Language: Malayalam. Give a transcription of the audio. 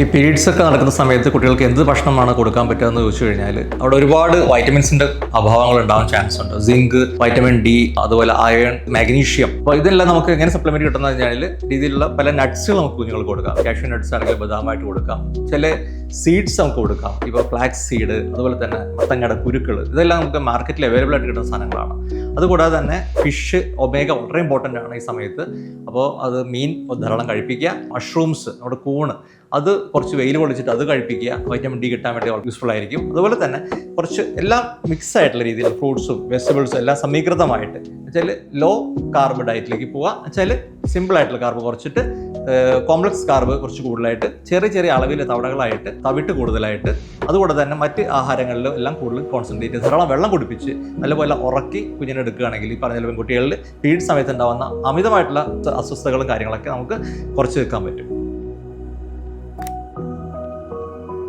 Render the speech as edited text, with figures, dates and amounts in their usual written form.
ഈ പീരീഡ്സ് ഒക്കെ നടക്കുന്ന സമയത്ത് കുട്ടികൾക്ക് എന്ത് ഭക്ഷണമാണ് കൊടുക്കാൻ പറ്റുക എന്ന് ചോദിച്ചു കഴിഞ്ഞാൽ അവിടെ ഒരുപാട് വൈറ്റമിൻസിന്റെ അഭാവങ്ങൾ ഉണ്ടാവാൻ ചാൻസ് ഉണ്ട്. സിങ്ക്, വൈറ്റമിൻ ഡി, അതുപോലെ അയൺ, മാഗ്നീഷ്യം. അപ്പോൾ ഇതെല്ലാം നമുക്ക് എങ്ങനെ സപ്ലിമെന്റ് കിട്ടുന്ന കഴിഞ്ഞാൽ രീതിയിലുള്ള പല നട്ട്സുകൾ നമുക്ക് കുഞ്ഞുങ്ങൾക്ക് കൊടുക്കാം. കാഷ്യൂ നട്ട്സ് ആണെങ്കിൽ ബദാമായിട്ട് കൊടുക്കാം, ചില സീഡ്സ് നമുക്ക് കൊടുക്കാം. ഇപ്പോൾ ഫ്ലാക്സ് സീഡ്, അതുപോലെ തന്നെ മത്തങ്ങയുടെ കുരുക്കൾ, ഇതെല്ലാം നമുക്ക് മാർക്കറ്റിൽ അവൈലബിൾ ആയിട്ട് കിട്ടുന്ന സാധനങ്ങളാണ്. അതുകൂടാതെ തന്നെ ഫിഷ്, ഒമേഗ വളരെ ഇമ്പോർട്ടൻ്റ് ആണ് ഈ സമയത്ത്. അപ്പോൾ അത് മീൻ ധാരാളം കഴിപ്പിക്കുക. മഷ്റൂംസ്, നമ്മുടെ കൂണ്, അത് കുറച്ച് വെയിൽ കൊള്ളിച്ചിട്ട് അത് കഴിപ്പിക്കുക. വൈറ്റമിൻ ഡി കിട്ടാൻ വേണ്ടി യൂസ്ഫുൾ ആയിരിക്കും. അതുപോലെ തന്നെ കുറച്ച് എല്ലാം മിക്സ് ആയിട്ടുള്ള രീതിയിൽ ഫ്രൂട്ട്സും വെജിറ്റബിൾസും എല്ലാം സമീകൃതമായിട്ട് വെച്ചാൽ ലോ കാർബ് ഡയറ്റിലേക്ക് പോവുക. വെച്ചാൽ സിമ്പിൾ ആയിട്ടുള്ള കാർബ് കുറച്ചിട്ട് കോംപ്ലക്സ് കാർബ് കുറച്ച് കൂടുതലായിട്ട്, ചെറിയ ചെറിയ അളവിൽ തവണകളായിട്ട്, തവിട്ട് കൂടുതലായിട്ട്, അതുകൂടെ തന്നെ മറ്റ് ആഹാരങ്ങളിലും എല്ലാം കൂടുതൽ കോൺസെൻട്രേറ്റ് ചെയ്ത് ധാരാളം വെള്ളം കുടിപ്പിച്ച് നല്ലപോലെ ഉറക്കി കുഞ്ഞിനെ എടുക്കുകയാണെങ്കിൽ ഈ പറഞ്ഞ പെൺകുട്ടികളിൽ പീരീഡ് സമയത്ത് ഉണ്ടാകുന്ന അമിതമായിട്ടുള്ള അസ്വസ്ഥതകളും കാര്യങ്ങളൊക്കെ നമുക്ക് കുറച്ച് വെക്കാൻ പറ്റും.